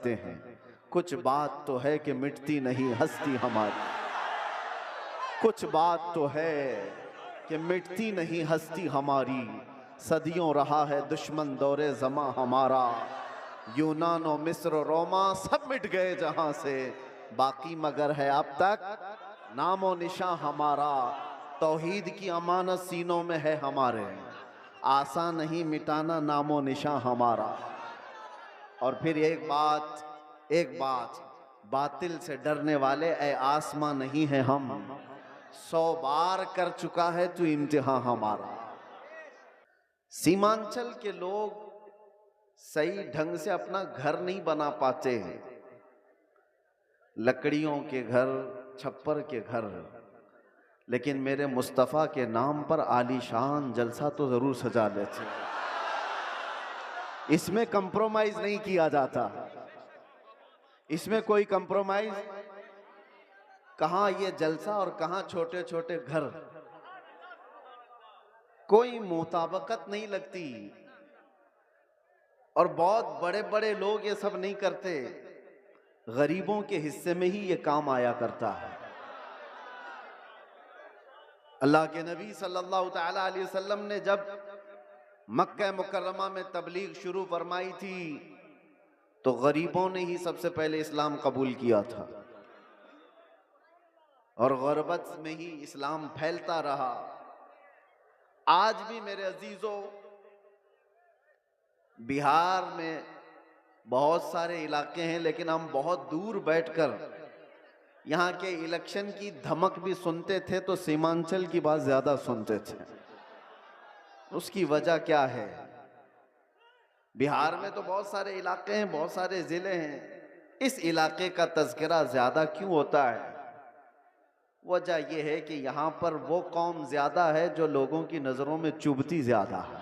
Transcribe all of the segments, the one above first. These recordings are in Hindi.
सकते हैं। कुछ बात तो है कि मिटती नहीं हस्ती हमारी, कुछ बात तो है कि मिटती नहीं हस्ती हमारी। सदियों रहा है दुश्मन दौरे ज़मा हमारा, यूनान और मिस्र रोमा सब मिट गए जहां से, बाकी मगर है अब तक नामो निशां हमारा। तौहीद की अमानत सीनों में है हमारे, आसान नहीं मिटाना नामो निशां हमारा। और फिर एक बात, बातिल से डरने वाले ए आसमां नहीं है हम, 100 बार कर चुका है तू इम्तिहान हमारा। सीमांचल के लोग सही ढंग से अपना घर नहीं बना पाते, लकड़ियों के घर, छप्पर के घर, लेकिन मेरे मुस्तफ़ा के नाम पर आलीशान जलसा तो जरूर सजा लेते। इसमें कंप्रोमाइज नहीं किया जाता, इसमें कोई कंप्रोमाइज कहां ये जलसा और कहां छोटे छोटे घर, कोई मुताबकत नहीं लगती। और बहुत बड़े बड़े लोग ये सब नहीं करते, गरीबों के हिस्से में ही ये काम आया करता है। अल्लाह के नबी सल्लल्लाहु तआला अलैहि वसल्लम ने जब मक्का मुकर्रमा में तबलीग शुरू फरमाई थी तो गरीबों ने ही सबसे पहले इस्लाम कबूल किया था, और गुरबत में ही इस्लाम फैलता रहा। आज भी मेरे अजीजों, बिहार में बहुत सारे इलाके हैं, लेकिन हम बहुत दूर बैठकर यहाँ के इलेक्शन की धमक भी सुनते थे तो सीमांचल की बात ज्यादा सुनते थे। उसकी वजह क्या है? बिहार में तो बहुत सारे इलाके हैं, बहुत सारे जिले हैं, इस इलाके का तज़किरा ज्यादा क्यों होता है? वजह यह है कि यहाँ पर वो कौम ज्यादा है जो लोगों की नजरों में चुभती ज्यादा है।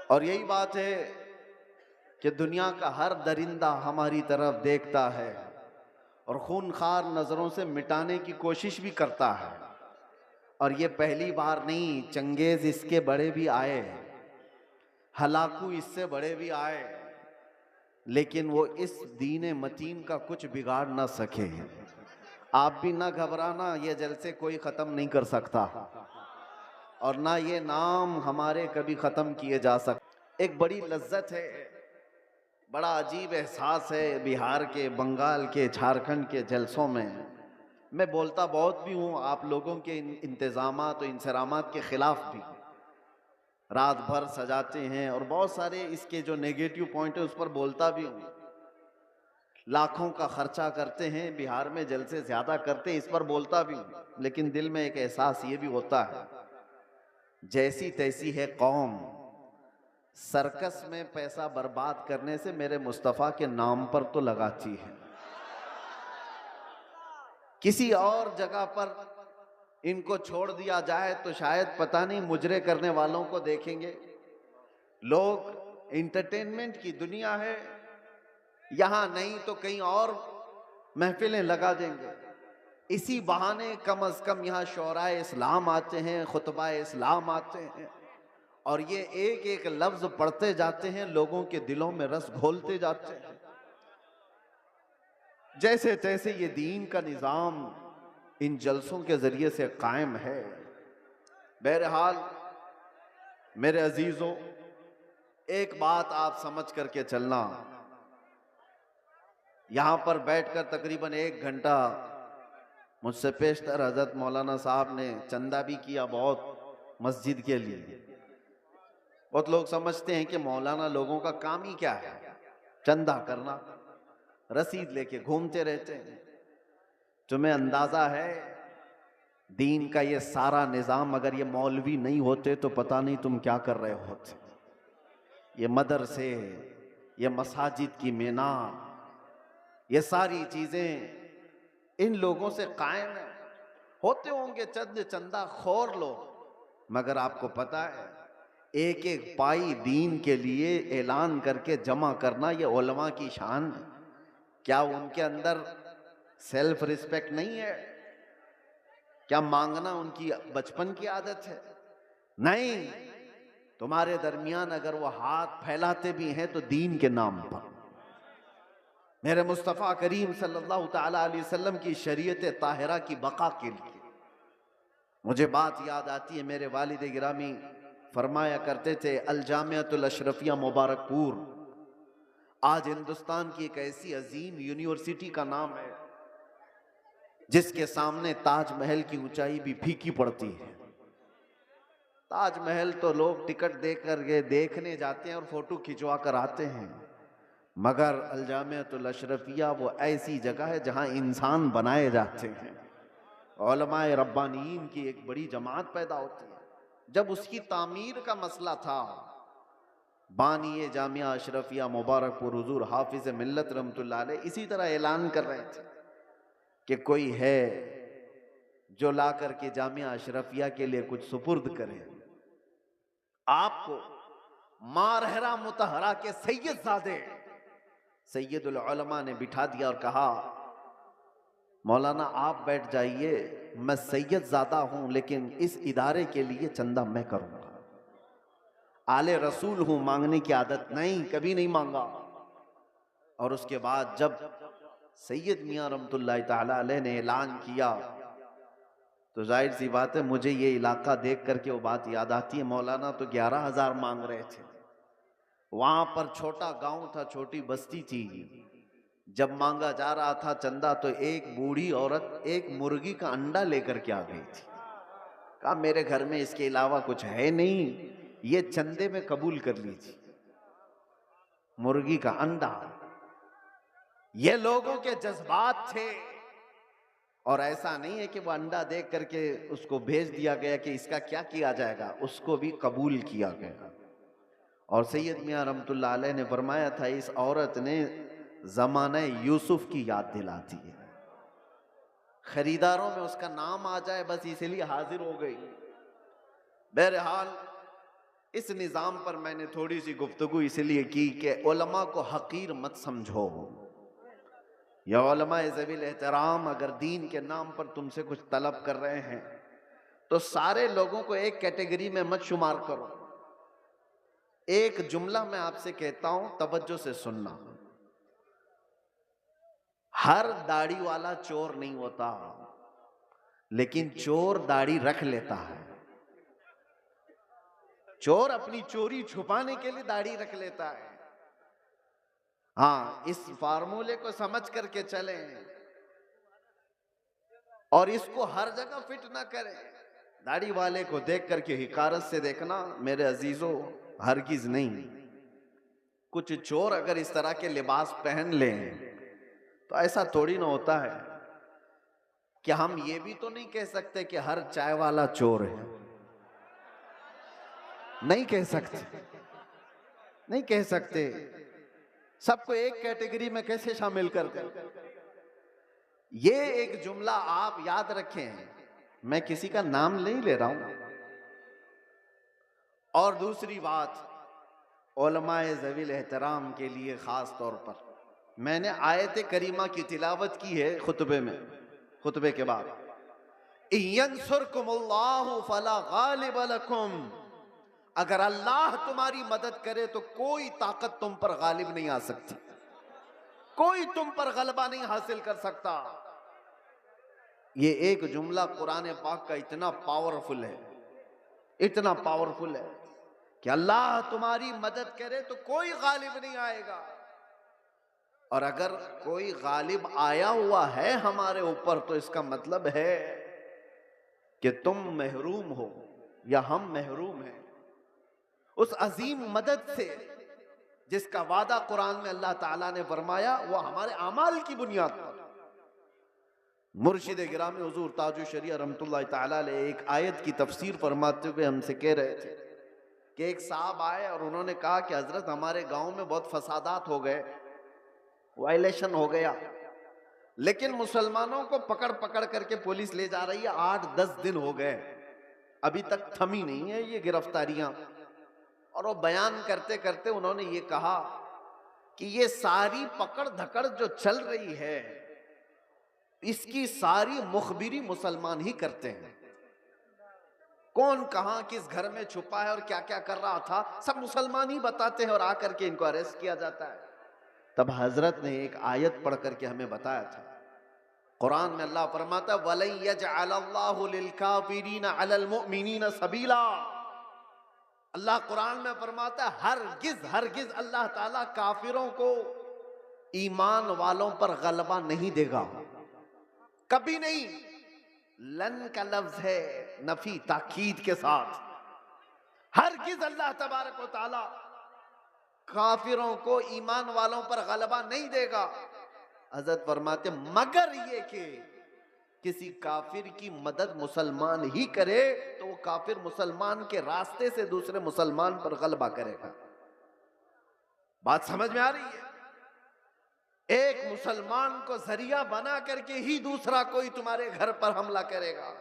और यही बात है कि दुनिया का हर दरिंदा हमारी तरफ देखता है और खूनखार नजरों से मिटाने की कोशिश भी करता है। और ये पहली बार नहीं, चंगेज इसके बड़े भी आए, हलाकू इससे बड़े भी आए, लेकिन वो इस दीन मतीन का कुछ बिगाड़ ना सके। आप भी ना घबराना, ये जलसे कोई ख़त्म नहीं कर सकता और ना ये नाम हमारे कभी ख़त्म किए जा सकते। एक बड़ी लज्जत है, बड़ा अजीब एहसास है बिहार के, बंगाल के, झारखंड के जलसों में। मैं बोलता बहुत भी हूँ, आप लोगों के इंतज़ामात और इंसरामात के ख़िलाफ़ भी, रात भर सजाते हैं और बहुत सारे इसके जो नेगेटिव पॉइंट है उस पर बोलता भी हूँ। लाखों का खर्चा करते हैं, बिहार में जलसे ज़्यादा करते हैं, इस पर बोलता भी हूँ। लेकिन दिल में एक एहसास ये भी होता है, जैसी तैसी है कौम, सर्कस में पैसा बर्बाद करने से मेरे मुस्तफ़ा के नाम पर तो लगाती है। किसी और जगह पर इनको छोड़ दिया जाए तो शायद पता नहीं मुजरे करने वालों को देखेंगे लोग। इंटरटेनमेंट की दुनिया है, यहां नहीं तो कहीं और महफिलें लगा देंगे। इसी बहाने कम अज कम यहाँ शोराए इस्लाम आते हैं, खुतबा इस्लाम आते हैं, और ये एक एक लफ्ज पढ़ते जाते हैं, लोगों के दिलों में रस घोलते जाते हैं। जैसे तैसे ये दीन का निज़ाम इन जलसों के जरिए से कायम है। बहरहाल मेरे अजीजों, एक बात आप समझ करके चलना, यहां पर बैठकर तकरीबन 1 घंटा मुझसे पेशतर हजरत मौलाना साहब ने चंदा भी किया बहुत मस्जिद के लिए। बहुत लोग समझते हैं कि मौलाना लोगों का काम ही क्या है, चंदा करना, रसीद लेके घूमते रहते हैं। तुम्हें अंदाजा है दीन का ये सारा निज़ाम अगर ये मौलवी नहीं होते तो पता नहीं तुम क्या कर रहे होते। ये मदरसे, ये मसाजिद की मीनार, ये सारी चीजें इन लोगों से कायम है। होते होंगे चंद चंदा खोर लोग, मगर आपको पता है एक एक पाई दीन के लिए ऐलान करके जमा करना ये उलमा की शान है। क्या उनके अंदर सेल्फ रिस्पेक्ट नहीं है? क्या मांगना उनकी बचपन की आदत है? नहीं। तुम्हारे दरमियान अगर वो हाथ फैलाते भी हैं तो दीन के नाम पर। मेरे मुस्तफ़ा करीम सल्लल्लाहु ताला अलैहि वसल्लम की शरीयत ताहिरा की बका के लिए मुझे बात याद आती है। मेरे वालिद गिरामी फरमाया करते थे, अल जामियातुल अशरफिया मुबारकपुर आज हिंदुस्तान की एक ऐसी अजीम यूनिवर्सिटी का नाम है जिसके सामने ताजमहल की ऊंचाई भी फीकी पड़ती है। ताजमहल तो लोग टिकट देकर के देखने जाते हैं और फोटो खिंचवा कर आते हैं, मगर अल जामियातुल अशरफिया वो ऐसी जगह है जहां इंसान बनाए जाते हैं। उलमाए रब्बानीन की एक बड़ी जमात पैदा होती है। जब उसकी तामीर का मसला था, बानी जामिया अशरफिया मुबारकपुर हुजूर हाफिज मिल्लत रहमतुल्लाह अलैह इसी तरह ऐलान कर रहे थे कि कोई है जो ला करके जामिया अशरफिया के लिए कुछ सुपुर्द करे। आपको मारहरा मुतहरा के सैयदजादे सैयदुल उलमा ने बिठा दिया और कहा, मौलाना आप बैठ जाइए, मैं सैयदजादा हूं लेकिन इस इदारे के लिए चंदा मैं करूंगा। आले रसूल हूं, मांगने की आदत नहीं, कभी नहीं मांगा। और उसके बाद जब सैयद मियां रहमतुल्लाह ताला अलैह ने ऐलान किया तो जाहिर सी बात है मुझे ये इलाका देख करके वो बात याद आती है। मौलाना तो 11,000 मांग रहे थे। वहां पर छोटा गांव था, छोटी बस्ती थी। जब मांगा जा रहा था चंदा तो एक बूढ़ी औरत एक मुर्गी का अंडा लेकर के आ गई थी। कहा मेरे घर में इसके अलावा कुछ है नहीं, ये चंदे में कबूल कर लीजिए। मुर्गी का अंडा, ये लोगों के जज्बात थे। और ऐसा नहीं है कि वो अंडा देख करके उसको भेज दिया गया कि इसका क्या किया जाएगा, उसको भी कबूल किया गया। और सैयद मियां रहमतुल्लाह अलैह ने फरमाया था, इस औरत ने ज़माने यूसुफ की याद दिलाती है। खरीदारों में उसका नाम आ जाए बस इसलिए हाजिर हो गई। बहरहाल इस निज़ाम पर मैंने थोड़ी सी गुफ्तगू इसलिए की कि उलमा को हकीर मत समझो। या उलमाए ज़वील एहतराम अगर दीन के नाम पर तुमसे कुछ तलब कर रहे हैं तो सारे लोगों को एक कैटेगरी में मत शुमार करो। एक जुमला मैं आपसे कहता हूं, तवज्जो से सुनना। हर दाढ़ी वाला चोर नहीं होता, लेकिन चोर दाढ़ी रख लेता है। चोर अपनी चोरी छुपाने के लिए दाढ़ी रख लेता है। हाँ, इस फार्मूले को समझ करके चलें और इसको हर जगह फिट ना करें। दाढ़ी वाले को देख करके हिकारत से देखना मेरे अजीजों, हरगिज नहीं। कुछ चोर अगर इस तरह के लिबास पहन लें तो ऐसा थोड़ी ना होता है कि हम ये भी तो नहीं कह सकते कि हर चाय वाला चोर है। नहीं कह सकते, नहीं कह सकते। सबको एक कैटेगरी में कैसे शामिल कर दें? ये एक जुमला आप याद रखें, मैं किसी का नाम नहीं ले रहा हूं। और दूसरी बात, उलमाए ज़वील एहतराम के लिए खास तौर पर मैंने आयत करीमा की तिलावत की है खुतबे में, खुतबे के बाद, यंसुरकुमुल्लाहु फला गालिब लकुम, अगर अल्लाह तुम्हारी मदद करे तो कोई ताकत तुम पर गालिब नहीं आ सकती, कोई तुम पर गलबा नहीं हासिल कर सकता। ये एक जुमला कुरान पाक का इतना पावरफुल है, इतना पावरफुल है कि अल्लाह तुम्हारी मदद करे तो कोई गालिब नहीं आएगा। और अगर कोई गालिब आया हुआ है हमारे ऊपर तो इसका मतलब है कि तुम महरूम हो या हम महरूम हैं उस अजीम मदद से जिसका वादा कुरान में अल्लाह ताला ने फरमाया, वो हमारे अमाल की बुनियाद पर। मुर्शिद गिरामी हुजूर ताजुश शरिया रहमतुल्लाह ताला अलैह एक आयत की तफसीर फरमाते हुए हमसे कह रहे थे कि एक साहब आए और उन्होंने कहा कि हजरत हमारे गांव में बहुत फसादात हो गए, वायलेशन हो गया, लेकिन मुसलमानों को पकड़ पकड़ करके पुलिस ले जा रही है, 8-10 दिन हो गए, अभी तक थमी नहीं है ये गिरफ्तारियां। और वो बयान करते करते उन्होंने ये कहा कि ये सारी पकड़ धकड़ जो चल रही है इसकी सारी मुखबिरी मुसलमान ही करते हैं। कौन कहां किस घर में छुपा है और क्या क्या कर रहा था, सब मुसलमान ही बताते हैं और आकर के इनको अरेस्ट किया जाता है। तब हजरत ने एक आयत पढ़ करके हमें बताया था। कुरान में अल्लाह फरमाता वलन यजअलल्लाहु लिलकाफिरीन अलल मुमिनीन सबीला। अल्लाह कुरान में फरमाता है हरगिज हरगिज अल्लाह ताला काफिरों को ईमान वालों पर गलबा नहीं देगा, कभी नहीं। लन का लफ्ज है नफी ताकीद के साथ। हरगिज अल्लाह तबारक व तआला काफिरों को ईमान वालों पर गलबा नहीं देगा। हजरत फरमाते मगर ये कि किसी काफिर की मदद मुसलमान ही करे तो वो काफिर मुसलमान के रास्ते से दूसरे मुसलमान पर गलबा करेगा। बात समझ में आ रही है? एक मुसलमान को जरिया बना करके ही दूसरा कोई तुम्हारे घर पर हमला करेगा।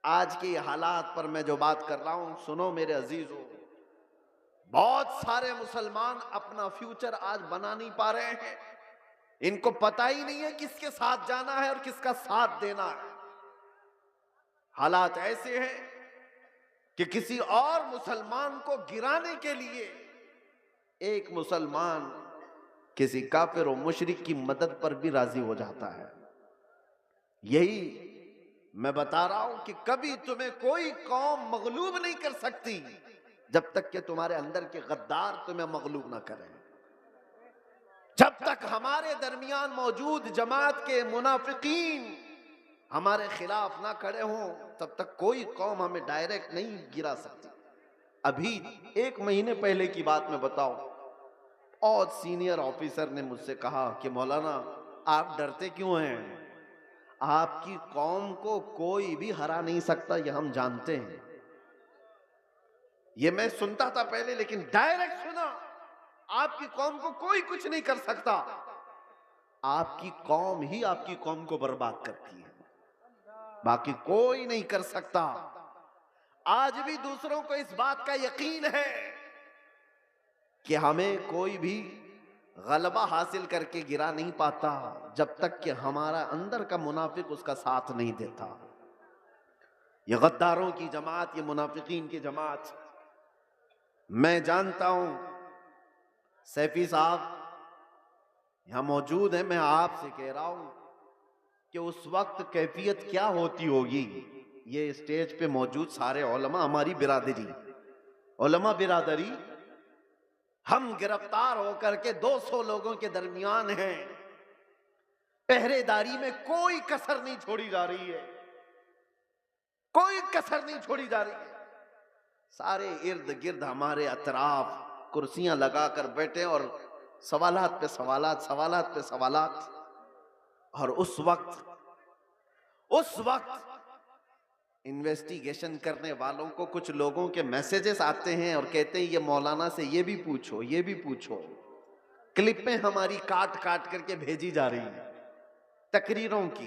आज के हालात पर मैं जो बात कर रहा हूं सुनो मेरे अजीजों, बहुत सारे मुसलमान अपना फ्यूचर आज बना नहीं पा रहे हैं। इनको पता ही नहीं है किसके साथ जाना है और किसका साथ देना है। हालात ऐसे हैं कि किसी और मुसलमान को गिराने के लिए एक मुसलमान किसी काफिर और मुशरिक की मदद पर भी राजी हो जाता है। यही मैं बता रहा हूं कि कभी तुम्हें कोई कौम मगलूब नहीं कर सकती जब तक कि तुम्हारे अंदर के गद्दार तुम्हें मगलूब ना करें। जब तक हमारे दरमियान मौजूद जमात के मुनाफिकीन हमारे खिलाफ ना खड़े हों तब तक कोई कौम हमें डायरेक्ट नहीं गिरा सकती। अभी 1 महीने पहले की बात मैं बताऊं, और सीनियर ऑफिसर ने मुझसे कहा कि मौलाना आप डरते क्यों हैं, आपकी कौम को कोई भी हरा नहीं सकता, ये हम जानते हैं। ये मैं सुनता था पहले, लेकिन डायरेक्ट सुना आपकी कौम को कोई कुछ नहीं कर सकता। आपकी कौम ही आपकी कौम को बर्बाद करती है, बाकी कोई नहीं कर सकता। आज भी दूसरों को इस बात का यकीन है कि हमें कोई भी गलबा हासिल करके गिरा नहीं पाता जब तक कि हमारा अंदर का मुनाफिक उसका साथ नहीं देता। ये गद्दारों की जमात, ये मुनाफिकीन की जमात, मैं जानता हूं सैफी साहब यहां मौजूद है, मैं आपसे कह रहा हूं कि उस वक्त कैफियत क्या होती होगी। ये स्टेज पे मौजूद सारे उलमा, हमारी बिरादरी, उलमा बिरादरी, हम गिरफ्तार होकर के 200 लोगों के दरमियान हैं। पहरेदारी में कोई कसर नहीं छोड़ी जा रही है, कोई कसर नहीं छोड़ी जा रही है। सारे इर्द गिर्द हमारे अतराफ कुर्सियां लगाकर बैठे और सवालात पे सवालात, सवालात पे सवालात। और उस वक्त इन्वेस्टिगेशन करने वालों को कुछ लोगों के मैसेजेस आते हैं और कहते हैं ये मौलाना से ये भी पूछो, ये भी पूछो। क्लिपें हमारी काट काट करके भेजी जा रही है तकरीरों की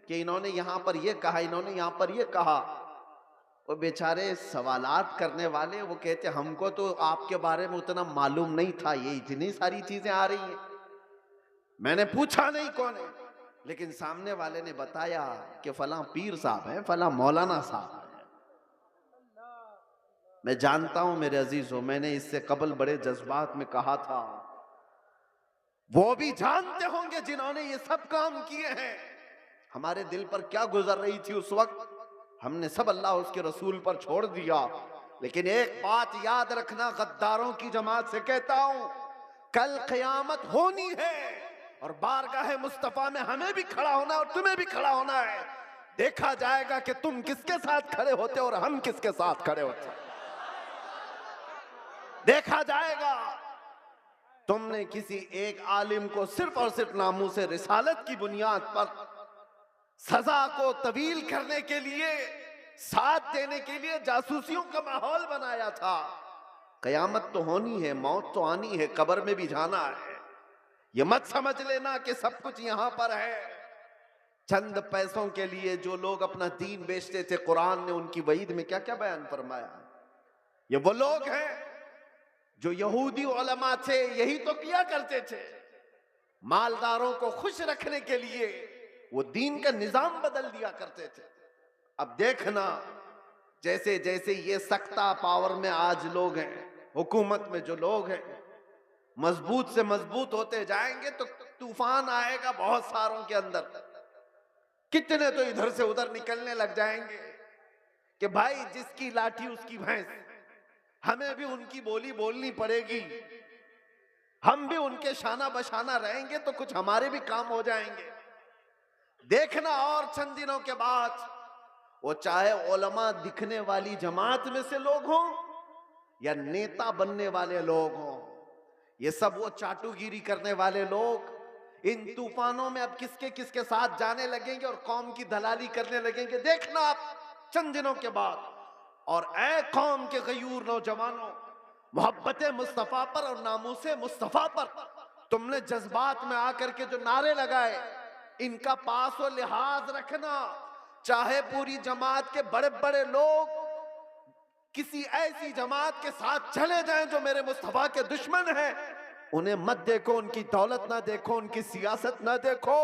कि इन्होंने यहां पर ये कहा, इन्होंने यहां पर ये कहा। वो बेचारे सवालात करने वाले वो कहते हमको तो आपके बारे में उतना मालूम नहीं था, ये इतनी सारी चीजें आ रही हैं। मैंने पूछा नहीं कौन है, लेकिन सामने वाले ने बताया कि फलां पीर साहब हैं, फलां मौलाना साहब हैं। मैं जानता हूं मेरे अजीजों, मैंने इससे कबल बड़े जज्बात में कहा था, वो भी जानते होंगे जिन्होंने ये सब काम किए हैं हमारे दिल पर क्या गुजर रही थी उस वक्त। हमने सब अल्लाह उसके रसूल पर छोड़ दिया। लेकिन एक बात याद रखना, गद्दारों की जमात से कहता हूं, कल क़यामत होनी है और बारगाह मुस्तफा में हमें भी खड़ा होना है और तुम्हें भी खड़ा होना है। देखा जाएगा कि तुम किसके साथ खड़े होते और हम किसके साथ खड़े होते। देखा जाएगा तुमने किसी एक आलिम को सिर्फ और सिर्फ नामूस रिसालत की बुनियाद पर सजा को तवील करने के लिए, साथ देने के लिए जासूसियों का माहौल बनाया था। कयामत तो होनी है, मौत तो आनी है, कब्र में भी जाना है। ये मत समझ लेना कि सब कुछ यहां पर है। चंद पैसों के लिए जो लोग अपना दीन बेचते थे, कुरान ने उनकी वईद में क्या क्या बयान फरमाया। ये वो लोग हैं जो यहूदी उलमा थे, यही तो किया करते थे। मालदारों को खुश रखने के लिए वो दीन का निजाम बदल दिया करते थे। अब देखना जैसे जैसे ये सत्ता पावर में आज लोग हैं, हुकूमत में जो लोग हैं, मजबूत से मजबूत होते जाएंगे तो तूफान आएगा बहुत सारों के अंदर। कितने तो इधर से उधर निकलने लग जाएंगे कि भाई जिसकी लाठी उसकी भैंस, हमें भी उनकी बोली बोलनी पड़ेगी, हम भी उनके शाना बशाना रहेंगे तो कुछ हमारे भी काम हो जाएंगे। देखना और चंद दिनों के बाद, वो चाहे उलमा दिखने वाली जमात में से लोग हों या नेता बनने वाले लोग हों, ये सब वो चाटुगिरी करने वाले लोग इन तूफानों में अब किसके किसके साथ जाने लगेंगे और कौम की दलाली करने लगेंगे। देखना आप चंद दिनों के बाद। और ऐ कौम के गयूर नौजवानों, मोहब्बत मुस्तफा पर और नामूसे मुस्तफा पर तुमने जज्बात में आकर के जो नारे लगाए, इनका पास और लिहाज रखना। चाहे पूरी जमात के बड़े बड़े लोग किसी ऐसी जमात के साथ चले जाएं जो मेरे मुस्तफा के दुश्मन हैं, उन्हें मत देखो, उनकी दौलत ना देखो, उनकी सियासत ना देखो,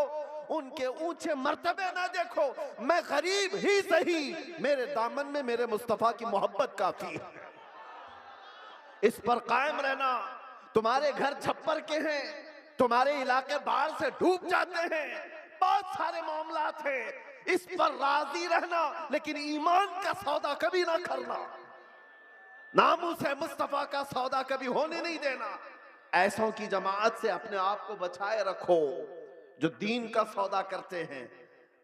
उनके ऊंचे मर्तबे ना देखो। मैं गरीब ही सही, मेरे दामन में मेरे मुस्तफा की मोहब्बत काफी है। इस पर कायम रहना। तुम्हारे घर छप्पर के हैं, तुम्हारे इलाके बाढ़ से डूब जाते हैं, बहुत सारे मामलात हैं, इस पर राजी रहना, लेकिन ईमान का सौदा कभी ना करना, नामूस मुस्तफा का सौदा कभी होने नहीं देना। ऐसों की जमात से अपने आप को बचाए रखो जो दीन का सौदा करते हैं।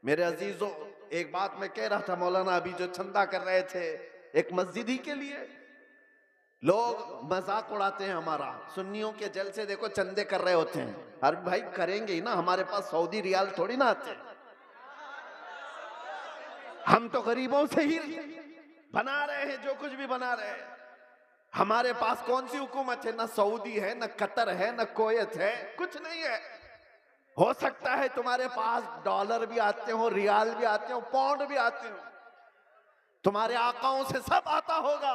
मेरे अजीजों, एक बात मैं कह रहा था, मौलाना अभी जो चंदा कर रहे थे एक मस्जिद ही के लिए, लोग मजाक उड़ाते हैं हमारा। सुन्नियों के जलसे देखो चंदे कर रहे होते हैं, हर भाई करेंगे ही ना, हमारे पास सऊदी रियाल थोड़ी ना आते, हम तो गरीबों से ही बना रहे हैं जो कुछ भी बना रहे हैं। हमारे पास कौन सी हुकूमत है? ना सऊदी है, ना कतर है, ना कुवैत है, कुछ नहीं है। हो सकता है तुम्हारे पास डॉलर भी आते हो, रियाल भी आते हो, पाउंड भी आते हो, तुम्हारे आकाओं से सब आता होगा।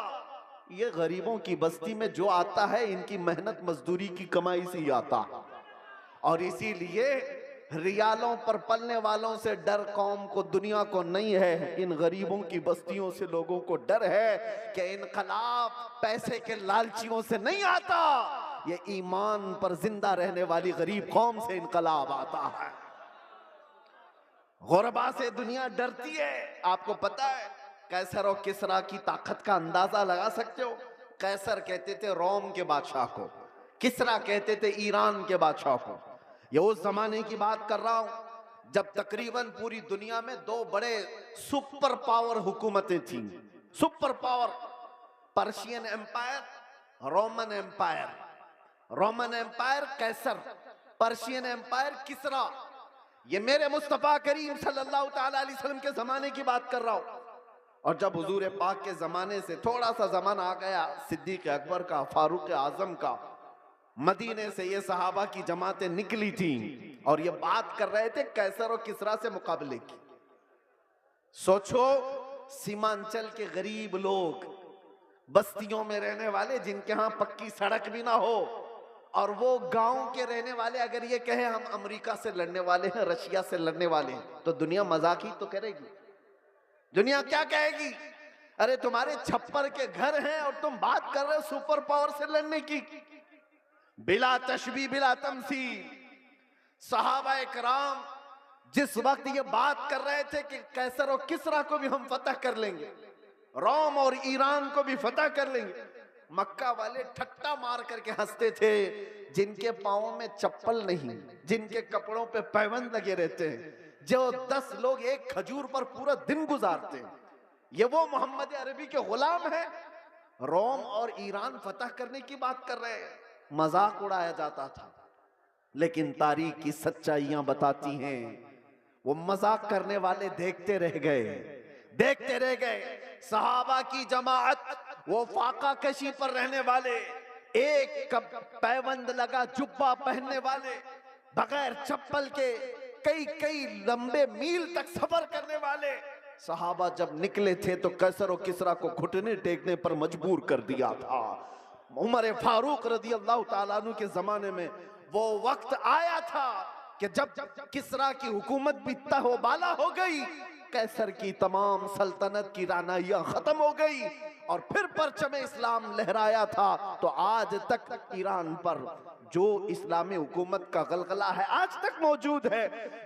ये गरीबों की बस्ती में जो आता है इनकी मेहनत मजदूरी की कमाई से ही आता है। और इसीलिए रियालों पर पलने वालों से डर कौम को, दुनिया को नहीं है, इन गरीबों की बस्तियों से लोगों को डर है कि इनकलाब पैसे के लालचियों से नहीं आता, ये ईमान पर जिंदा रहने वाली गरीब कौम से इनकलाब आता है। गुरबा से दुनिया डरती है। आपको पता है कैसर और किसरा की ताकत का अंदाजा लगा सकते हो? कैसर कहते थे रोम के बादशाह को, किसरा कहते थे ईरान के बादशाह को। ये उस जमाने की बात कर रहा हूं जब तकरीबन पूरी दुनिया में दो बड़े सुपर पावर हुकूमतें थीं। Super power, Persian empire, Roman empire. Roman empire कैसर, पर्शियन एम्पायर किसरा। ये मेरे मुस्तफा करीम सल्लल्लाहु ताला अलैहि वसल्लम के जमाने की बात कर रहा हूं। और जब हुजूर पाक के जमाने से थोड़ा सा जमाना आ गया, सिद्दीक अकबर का, फारूक आजम का, मदीने से ये सहाबा की जमातें निकली थी और ये बात कर रहे थे कैसर और किसरा से मुकाबले की। सोचो, सीमांचल के गरीब लोग, बस्तियों में रहने वाले जिनके यहाँ पक्की सड़क भी ना हो, और वो गांव के रहने वाले अगर ये कहे हम अमेरिका से लड़ने वाले हैं, रशिया से लड़ने वाले हैं, तो दुनिया मजाक ही तो करेगी। दुनिया क्या कहेगी? अरे तुम्हारे छप्पर के घर हैं और तुम बात कर रहे हो सुपर पावर से लड़ने की। बिला तशबी बिला तमसील सहाबा इकराम जिस वक्त ये बात कर रहे थे कि कैसर और किसरा को भी हम फतह कर लेंगे, रोम और ईरान को भी फतह कर लेंगे, मक्का वाले ठट्टा मार करके हंसते थे। जिनके पांवों में चप्पल नहीं, जिनके कपड़ों पे पैबंद लगे रहते हैं, जो 10 लोग एक खजूर पर पूरा दिन गुजारते हैं, ये वो मोहम्मद अरबी के गुलाम हैं। रोम और ईरान फतह करने की बात कर रहे हैं। मजाक उड़ाया जाता था, लेकिन तारीख की सच्चाइयां बताती हैं वो मजाक करने वाले देखते रह गए, देखते रह गए। सहाबा की जमात, वो फाका कशी पर रहने वाले, एक पैबंद लगा जुब्बा पहनने वाले, बगैर चप्पल के कई कई लंबे मील तक सफर करने वाले सहाबा जब निकले थे तो कैसर और किसरा को घुटने टेकने पर मजबूर कर दिया था। उमर फारूक रज़ी अल्लाह ताला अन्हु के जमाने में वो वक्त आया था कि जब किसरा की हुकूमत भी तहोबाला हो गई, कैसर की तमाम सल्तनत की रानाइयां खत्म हो गई और फिर परचमे इस्लाम लहराया था, तो आज तक ईरान पर जो इस्लामी हुकूमत का गलगला है आज तक मौजूद है।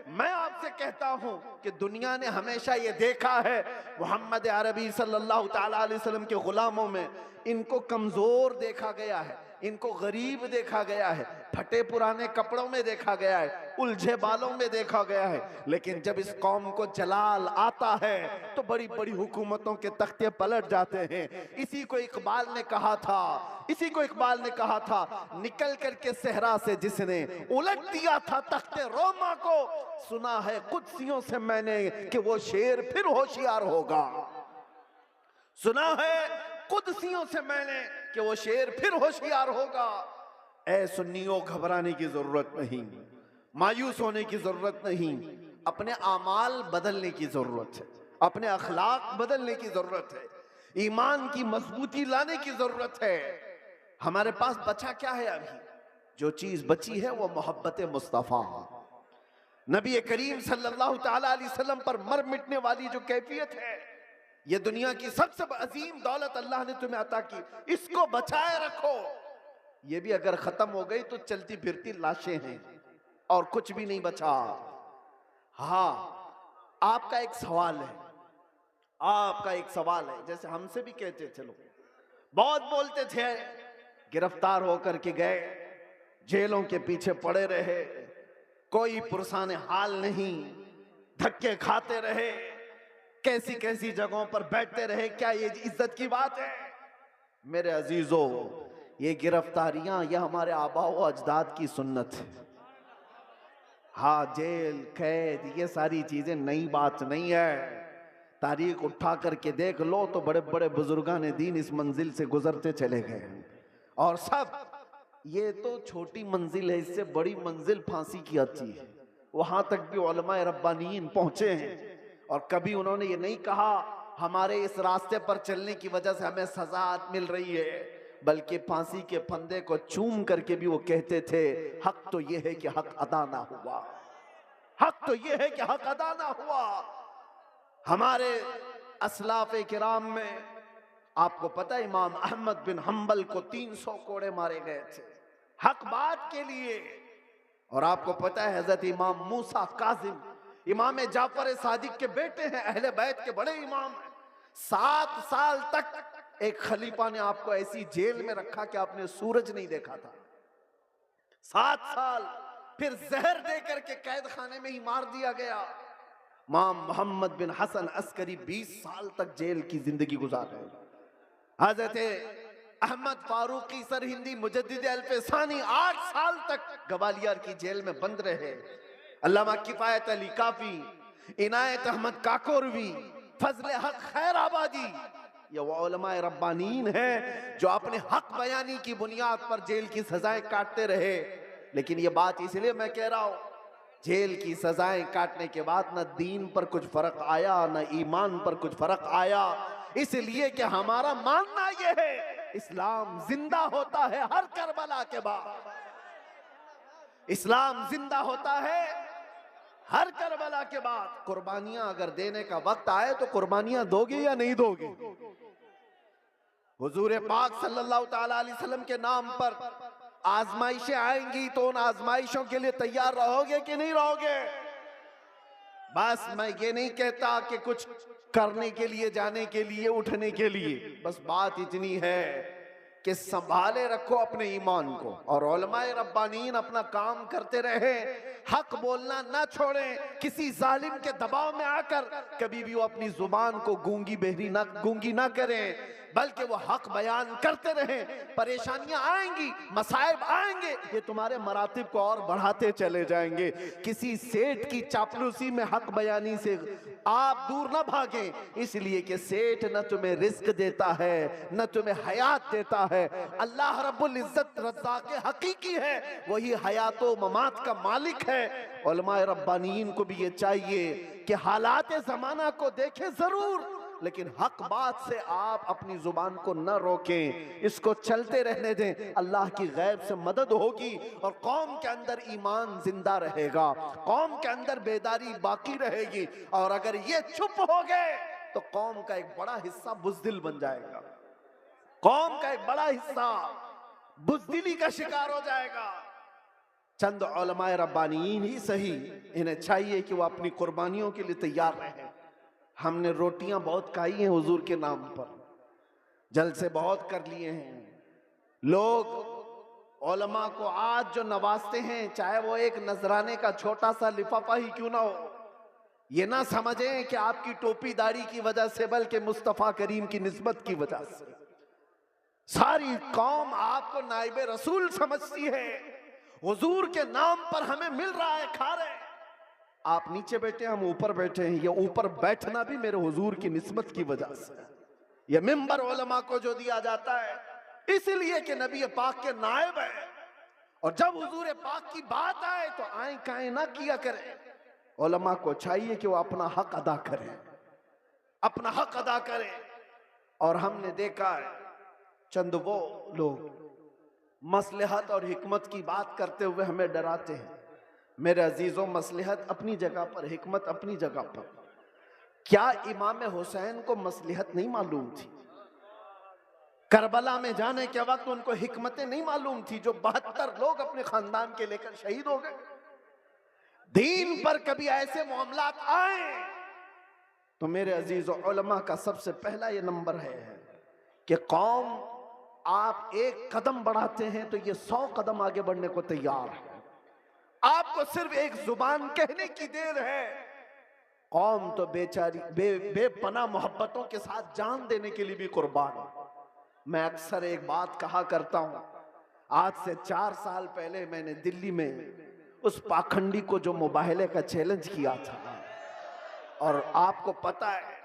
मैं आपसे कहता हूं कि दुनिया ने हमेशा ये देखा है मोहम्मद अरबी सल्लल्लाहु ताला अलैहि वसल्लम के गुलामों में इनको कमजोर देखा गया है, इनको गरीब देखा गया है, फटे पुराने कपड़ों में देखा गया है, उलझे बालों में देखा गया है। लेकिन जब इस कौम को जलाल आता है तो बड़ी बड़ी हुकूमतों के तख्ते पलट जाते हैं। इसी को इकबाल ने कहा था, निकल करके सहरा से जिसने उलट दिया था तख्ते रोमा को, सुना है कुदसियों से मैंने कि वो शेर फिर होशियार होगा। सुना है कुदसियों से मैंने कि वो शेर फिर होशियार होगा। ऐ सुन्नियों, घबराने की जरूरत नहीं, मायूस होने की जरूरत नहीं, अपने आमाल बदलने की जरूरत है, अपने अखलाक बदलने की जरूरत है, ईमान की मजबूती लाने की जरूरत है। हमारे पास बचा क्या है? अभी जो चीज बची है वो मोहब्बत मुस्तफा, नबी करीम सल्लल्लाहु ताला अलैहि वसल्लम पर मर मिटने वाली जो कैफियत है, ये दुनिया की सबसे अजीम दौलत अल्लाह ने तुम्हें अता की, इसको बचाए रखो। ये भी अगर खत्म हो गई तो चलती फिरती लाशें हैं और कुछ भी नहीं बचा। हाँ, आपका एक सवाल है, जैसे हमसे भी कहते चलो, बहुत बोलते थे, गिरफ्तार होकर के गए, जेलों के पीछे पड़े रहे, कोई पुरसाने हाल नहीं, धक्के खाते रहे, कैसी कैसी जगहों पर बैठते रहे। क्या ये इज्जत की बात है? मेरे अजीजों, ये गिरफ्तारियां यह हमारे आबा व अजदाद की सुन्नत है। हाँ, जेल, कैद, ये सारी चीजें नई बात नहीं है। तारीख उठा करके देख लो तो बड़े बड़े बुजुर्गान दीन इस मंजिल से गुजरते चले गए और सब, ये तो छोटी मंजिल है, इससे बड़ी मंजिल फांसी की आती है। वहां तक भी उलमाए रब्बानीन पहुंचे हैं और कभी उन्होंने ये नहीं कहा हमारे इस रास्ते पर चलने की वजह से हमें सजा मिल रही है, बल्कि फांसी के फंदे को चूम करके भी वो कहते थे हक तो ये है कि हक अदा ना हुआ, हक तो ये है कि हक अदा ना हुआ। हमारे असलाफ़े किराम में आपको पता है इमाम अहमद बिन हम्बल को 300 कोड़े मारे गए थे हक बात के लिए। और आपको पता है हजरत इमाम मूसा काजिम इमाम जाफर सादिक के बेटे हैं, अहले बैत के बड़े इमाम हैं। 7 साल तक एक खलीफा ने आपको ऐसी जेल में रखा कि आपने सूरज नहीं देखा था। 7 साल, फिर जहर देकर के कैद खाने में ही मार दिया गया। इमाम मोहम्मद बिन हसन अस्करी 20 साल तक जेल की जिंदगी गुजार रहे। हजरत अहमद फारूकी सरहिंदी मुजद्दिद अल्फसानी 8 साल तक ग्वालियर की जेल में बंद रहे। अल्लामा किफायत अली काफी, इनायत अहमद काकोरवी, फजल हक खैराबादी, ये वो उलमाए रब्बानीन हैं जो अपने हक बयानी की बुनियाद पर जेल की सजाएं काटते रहे। लेकिन ये बात इसलिए मैं कह रहा हूं, जेल की सजाएं काटने के बाद न दीन पर कुछ फर्क आया न ईमान पर कुछ फर्क आया, इसलिए कि हमारा मानना यह है इस्लाम जिंदा होता है हर करबला के बाद। इस्लाम जिंदा होता है हर करबला के बाद। कुर्बानियां अगर देने का वक्त आए तो कुर्बानियां दोगे या नहीं दोगे? हुजूर पाक सल्लल्लाहु ताला अलैहि वसल्लम के नाम पर आजमाइशें आएंगी तो उन आजमाइशों के लिए तैयार रहोगे कि नहीं रहोगे? बस मैं ये नहीं कहता कि कुछ करने के लिए, जाने के लिए, उठने के लिए, बस बात इतनी है कि संभाले रखो अपने ईमान को और उलमाए रब्बानीन अपना काम करते रहे, हक बोलना ना छोड़ें, किसी जालिम के दबाव में आकर कभी भी वो अपनी जुबान को गूंगी ना करें, बल्कि वो हक बयान करते रहें। परेशानियां आएंगी, मसाइब आएंगे, ये तुम्हारे मरातिब को और बढ़ाते चले जाएंगे। किसी सेठ की चापलूसी में हक बयानी से आप दूर ना भागें, इसलिए कि सेठ न तुम्हें रिस्क देता है न तुम्हें हयात देता है। अल्लाह रब्बुल इज्जत रज़्ज़ाक़ हकीकी है, वही हयात व ममात का मालिक है। उलमाए रब्बानीन को भी ये चाहिए कि हालात ज़माना को देखें जरूर, लेकिन हक बात से आप अपनी जुबान को न रोकें, इसको चलते रहने दें। अल्लाह की गैब से मदद होगी और कौम के अंदर ईमान जिंदा रहेगा, कौम के अंदर बेदारी बाकी रहेगी। और अगर ये चुप हो गए तो कौम का एक बड़ा हिस्सा बुज़दिल बन जाएगा, कौम का एक बड़ा हिस्सा बुज़दिली का शिकार हो जाएगा। चंद उलमाए रब्बानीन ही सही, इन्हें चाहिए कि वो अपनी कुर्बानियों के लिए तैयार रहें। हमने रोटियां बहुत खाई हैं हुजूर के नाम पर, जलसे बहुत कर लिए हैं। लोग उलमा को आज जो नवाजते हैं, चाहे वो एक नजराने का छोटा सा लिफाफा ही क्यों ना हो, ये ना समझें कि आपकी टोपी दाढ़ी की वजह से, बल्कि मुस्तफा करीम की निस्बत की वजह से। सारी कौम आपको नाइबे रसूल समझती है, हुजूर के नाम पर हमें मिल रहा है, खा रहे हैं। आप नीचे बैठे, हम ऊपर बैठे हैं। ये ऊपर बैठना भी मेरे हुजूर की निस्बत की वजह से। ये मिंबर उलमा को जो दिया जाता है इसलिए कि नबी पाक के नायब है, और जब हुजूर पाक की बात आए तो आए काए ना किया करें। उलमा को चाहिए कि वो अपना हक अदा करें, अपना हक अदा करें। और हमने देखा है चंद वो लोग मसलहत और हिकमत की बात करते हुए हमें डराते हैं। मेरे अजीजों, मसलहत अपनी जगह पर, हिकमत अपनी जगह पर। क्या इमाम हुसैन को मसलहत नहीं मालूम थी? करबला में जाने के वक्त उनको हिकमतें नहीं मालूम थी, जो 72 लोग अपने खानदान के लेकर शहीद हो गए। दीन पर कभी ऐसे मामलात आए तो मेरे अजीजों, उलमा का सबसे पहला ये नंबर है कि कौम आप एक कदम बढ़ाते हैं तो ये 100 कदम आगे बढ़ने को तैयार है। आपको सिर्फ एक जुबान कहने की देर है। कौम तो बेचारी बेपनाह मोहब्बतों के साथ जान देने के लिए भी कुर्बान है। मैं अक्सर एक बात कहा करता हूं, आज से 4 साल पहले मैंने दिल्ली में उस पाखंडी को जो मुबाहले का चैलेंज किया था, और आपको पता है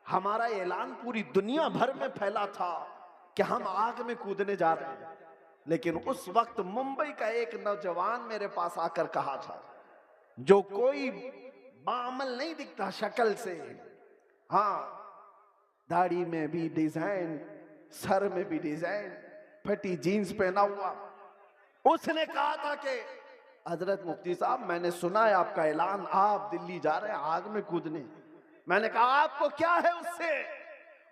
हमारा ऐलान पूरी दुनिया भर में फैला था कि हम आग में कूदने जा रहे हैं। लेकिन उस वक्त मुंबई का एक नौजवान मेरे पास आकर कहा था, जो कोई बामल नहीं दिखता शक्ल से, हाँ दाढ़ी में भी डिजाइन, सर में भी डिजाइन, फटी जीन्स पहना हुआ, उसने कहा था कि हजरत मुफ्ती साहब, मैंने सुना है आपका ऐलान, आप दिल्ली जा रहे हैं आग में कूदने। मैंने कहा आपको क्या है उससे?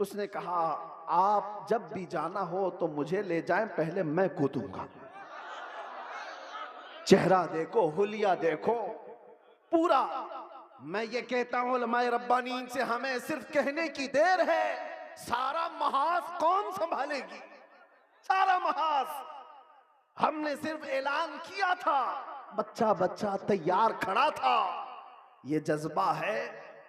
उसने कहा आप जब भी जाना हो तो मुझे ले जाएं, पहले मैं कूदूंगा। चेहरा देखो, हुलिया देखो पूरा। मैं ये कहता हूं उलमाए रब्बानीन से, हमें सिर्फ कहने की देर है, सारा महाज कौन संभालेगी? सारा महाज। हमने सिर्फ ऐलान किया था, बच्चा बच्चा तैयार खड़ा था। ये जज्बा है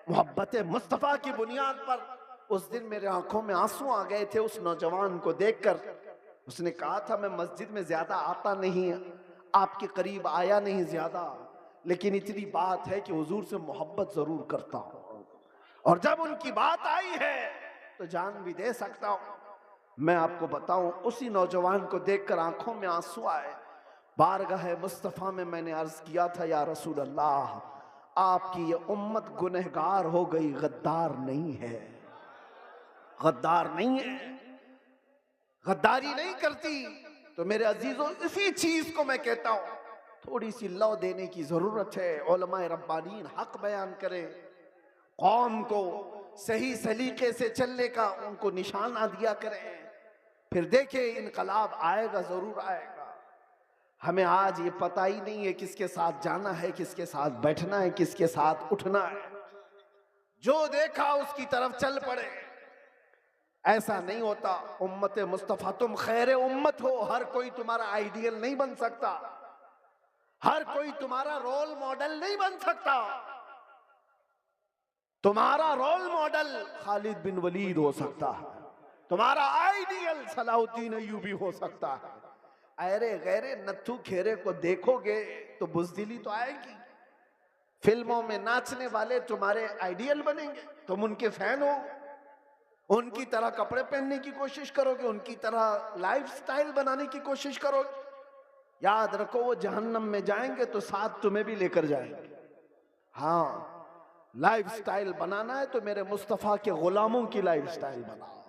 मोहब्बत मुस्तफा की बुनियाद पर। उस दिन मेरे आंखों में आंसू आ गए थे उस नौजवान को देखकर। उसने कहा था मैं मस्जिद में ज्यादा आता नहीं, आपके करीब आया नहीं ज्यादा, लेकिन इतनी बात है कि हुजूर से मोहब्बत जरूर करता हूं, और जब उनकी बात आई है तो जान भी दे सकता हूं। मैं आपको बताऊं, उसी नौजवान को देखकर आंखों में आंसू आए। बारगाह मुस्तफा में मैंने अर्ज किया था, या रसूल अल्लाह, आपकी ये उम्मत गुनहगार हो गई, गद्दार नहीं है, गद्दार नहीं है, गद्दारी नहीं करती। तो मेरे अजीजों, इसी चीज को मैं कहता हूं, थोड़ी सी लौ देने की जरूरत है। उलमाए रब्बानीन हक बयान करें, कौम को सही सलीके से चलने का उनको निशाना दिया करें, फिर देखे इनकलाब आएगा, जरूर आएगा। हमें आज ये पता ही नहीं है किसके साथ जाना है, किसके साथ बैठना है, किसके साथ उठना है। जो देखा उसकी तरफ चल पड़े, ऐसा नहीं होता। उम्मत मुस्तफा, तुम खैर उम्मत हो, हर कोई तुम्हारा आइडियल नहीं बन सकता, हर कोई तुम्हारा रोल मॉडल नहीं बन सकता। तुम्हारा रोल मॉडल खालिद बिन वलीद हो सकता है, तुम्हारा आइडियल सलाहुद्दीन अय्यूबी हो सकता है। अरे गैरे नत्थु खेरे को देखोगे तो बुज़दिली तो आएगी। फिल्मों में नाचने वाले तुम्हारे आइडियल बनेंगे, तुम उनके फैन हो, उनकी तरह कपड़े पहनने की कोशिश करोगे, उनकी तरह लाइफस्टाइल बनाने की कोशिश करोगे। याद रखो, वो जहन्नम में जाएंगे तो साथ तुम्हें भी लेकर जाएंगे। हाँ, लाइफस्टाइल बनाना है तो मेरे मुस्तफा के गुलामों की लाइफस्टाइल बनाओ।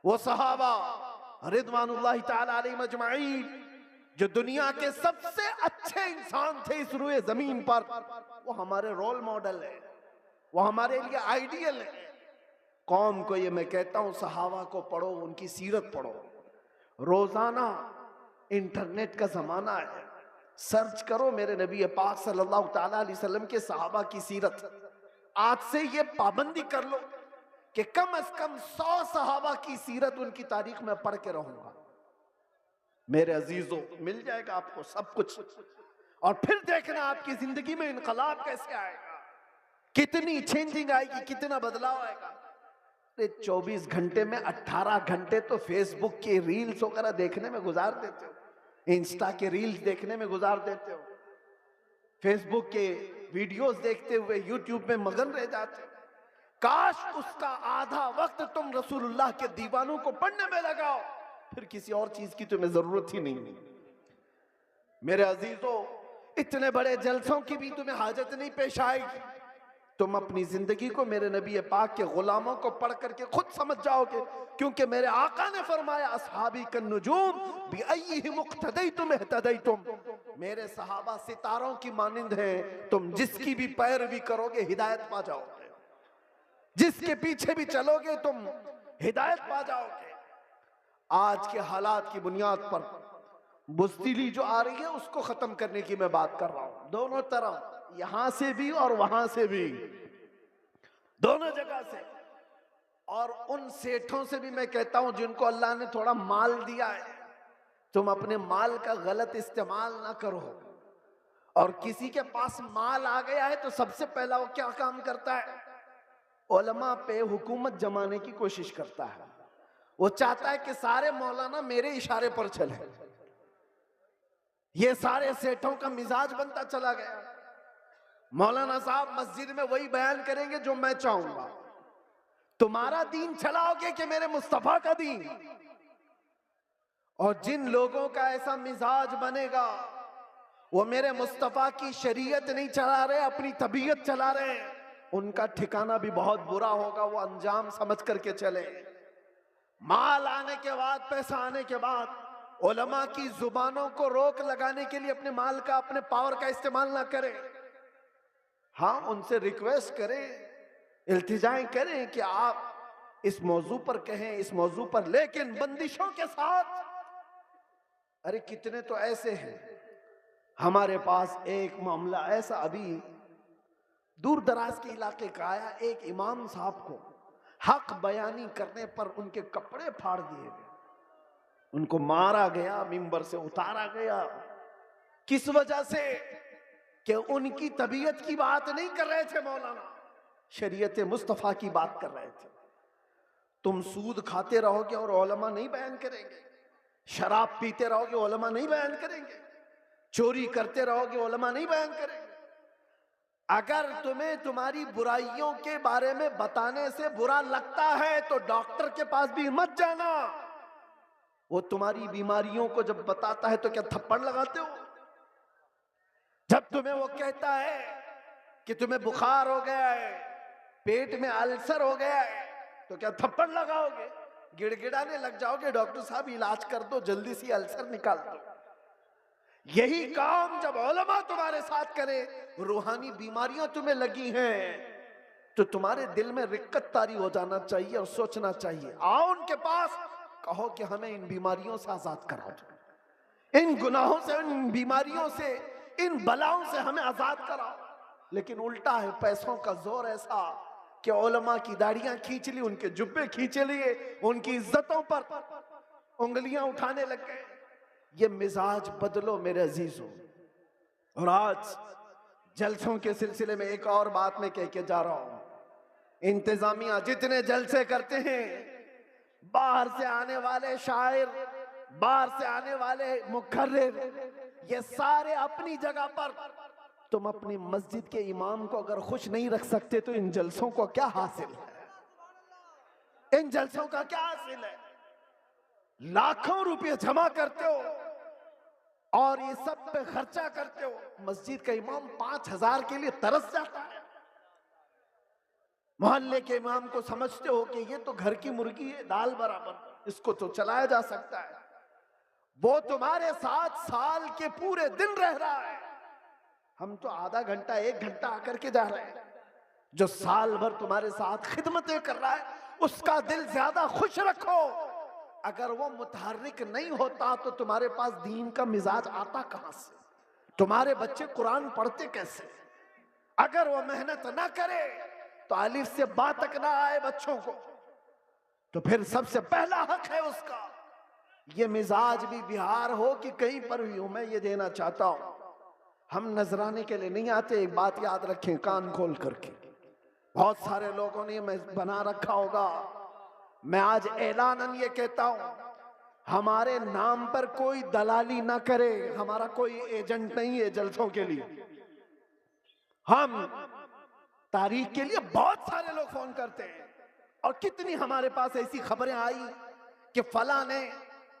वो सहाबा रिदवानुल्लाहि ताला अलैहिम अजमाइन जो दुनिया के सबसे अच्छे इंसान थे इस रुए जमीन पर, वो हमारे रोल मॉडल है, वो हमारे लिए आइडियल है। कौम को ये मैं कहता हूं, सहाबा को पढ़ो, उनकी सीरत पढ़ो। रोजाना इंटरनेट का जमाना है, सर्च करो मेरे नबी पाक सल्लल्लाहु ताला अलैहि वसल्लम के सहाबा की सीरत। आज से ये पाबंदी कर लो कि कम से कम 100 सहाबा की सीरत, उनकी तारीख में पढ़ के रहूंगा। मेरे अजीजों, मिल जाएगा आपको सब कुछ, और फिर देखना आपकी जिंदगी में इनकलाब कैसे आएगा, कितनी चेंजिंग आएगी, कितना बदलाव आएगा। 24 घंटे में 18 घंटे तो फेसबुक के रील्स वगैरह देखने में गुजार देते हो, इंस्टा के रील्स देखने में गुजार देते हो, फेसबुक के वीडियोस देखते हुए यूट्यूब में मगन रह जाते हो। काश उसका आधा वक्त तुम रसूलुल्लाह के दीवानों को पढ़ने में लगाओ, फिर किसी और चीज की तुम्हें जरूरत ही नहीं। मेरे अजीजों, इतने बड़े जलसों की भी तुम्हें हाजत नहीं पेश आएगी। तुम अपनी जिंदगी को मेरे नबी पाक के गुलामों को पढ़ करके खुद समझ जाओगे, क्योंकि मेरे आका ने फरमाया अस्हाबी कन्नुजूम बिअय्यिहिम इक्तदैतुम इहतदैतुम। मेरे सहाबा सितारों की मानिंद हैं, तुम जिसकी भी पैरवी करोगे हिदायत पा जाओगे, जिसके पीछे भी चलोगे तुम हिदायत पा जाओगे। आज के हालात की बुनियाद पर बुज़दिली जो आ रही है उसको खत्म करने की मैं बात कर रहा हूं, दोनों तरफ, यहां से भी और वहां से भी, दोनों जगह से। और उन सेठों से भी मैं कहता हूं जिनको अल्लाह ने थोड़ा माल दिया है, तुम अपने माल का गलत इस्तेमाल ना करो। और किसी के पास माल आ गया है तो सबसे पहला वो क्या काम करता है, उलमा पे हुकूमत जमाने की कोशिश करता है। वो चाहता है कि सारे मौलाना मेरे इशारे पर चले। ये सारे सेठों का मिजाज बनता चला गया। मौलाना साहब मस्जिद में वही बयान करेंगे जो मैं चाहूंगा। तुम्हारा दीन चलाओगे कि मेरे मुस्तफा का दीन? और जिन लोगों का ऐसा मिजाज बनेगा वो मेरे मुस्तफा की शरीयत नहीं चला रहे, अपनी तबीयत चला रहे हैं, उनका ठिकाना भी बहुत बुरा होगा। वो अंजाम समझ करके चले। माल आने के बाद, पैसा आने के बाद उलमा की जुबानों को रोक लगाने के लिए अपने माल का, अपने पावर का इस्तेमाल ना करें। हाँ, उनसे रिक्वेस्ट करें, इल्तिजाएं करें कि आप इस मौजू पर कहें, इस मौजू पर, लेकिन बंदिशों के साथ। अरे कितने तो ऐसे हैं, हमारे पास एक मामला ऐसा अभी दूर दराज के इलाके का आया। एक इमाम साहब को हक बयानी करने पर उनके कपड़े फाड़ दिए गए, उनको मारा गया, मिंबर से उतारा गया। किस वजह से? कि उनकी तबीयत की बात नहीं कर रहे थे मौलाना, शरीयत मुस्तफा की बात कर रहे थे। तुम सूद खाते रहोगे और उलमा नहीं बयान करेंगे, शराब पीते रहोगे उलमा नहीं बयान करेंगे, चोरी करते रहोगे उलमा नहीं बयान करेंगे। अगर तुम्हें तुम्हारी बुराइयों के बारे में बताने से बुरा लगता है तो डॉक्टर के पास भी मत जाना। वो तुम्हारी बीमारियों को जब बताता है तो क्या थप्पड़ लगाते हो? जब तुम्हें वो कहता है कि तुम्हें बुखार हो गया है, पेट में अल्सर हो गया है, तो क्या थप्पड़ लगाओगे? गिड़गिड़ाने लग जाओगे, डॉक्टर साहब इलाज कर दो, जल्दी से अल्सर निकाल दो। यही काम जब उलमा तुम्हारे साथ करे, रूहानी बीमारियां तुम्हें लगी हैं, तो तुम्हारे दिल में रिक्कत तारी हो जाना चाहिए और सोचना चाहिए। आओ उनके पास, कहो कि हमें इन बीमारियों से आजाद करा दो, इन गुनाहों से, इन बीमारियों से, इन बलाओं से हमें आजाद कराओ। लेकिन उल्टा है, पैसों का जोर ऐसा कि उलमा की दाढ़ियां खींच ली, उनके जुब्बे खींच लिए, उनकी इज्जतों पर उंगलियां उठाने लग गए। ये मिजाज बदलो मेरे अजीजों। और आज जलसों के सिलसिले में एक और बात मैं कह के जा रहा हूं। इंतजामिया जितने जलसे करते हैं, बाहर से आने वाले शायर, बाहर से आने वाले मुकर्रिर, ये सारे अपनी जगह पर। तुम अपनी मस्जिद के इमाम को अगर खुश नहीं रख सकते तो इन जलसों को क्या हासिल है? इन जलसों का क्या हासिल है? लाखों रुपए जमा करते हो और ये सब पे खर्चा करते हो। मस्जिद का इमाम 5000 के लिए तरस जाता है। मोहल्ले के इमाम को समझते हो कि ये तो घर की मुर्गी है, दाल बराबर, इसको तो चलाया जा सकता है। वो तुम्हारे साथ साल के पूरे दिन रह रहा है, हम तो आधा घंटा 1 घंटा आकर के जा रहे हैं। जो साल भर तुम्हारे साथ खिदमतें कर रहा है उसका दिल ज्यादा खुश रखो। अगर वो मुतहर्रिक नहीं होता तो तुम्हारे पास दीन का मिजाज आता कहां से? तुम्हारे बच्चे कुरान पढ़ते कैसे? अगर वो मेहनत ना करे तो अलिफ से बा तक ना आए बच्चों को, तो फिर सबसे पहला हक है उसका। ये मिजाज भी बिहार हो कि कहीं पर भी हो, मैं ये देना चाहता हूं। हम नजराने के लिए नहीं आते, एक बात याद रखें कान खोल करके। बहुत सारे लोगों ने मैं बना रखा होगा, मैं आज ऐलानन ये कहता हूं, हमारे नाम पर कोई दलाली ना करे। हमारा कोई एजेंट नहीं है जलसों के लिए। हम तारीख के लिए बहुत सारे लोग फोन करते हैं, और कितनी हमारे पास ऐसी खबरें आई कि फला ने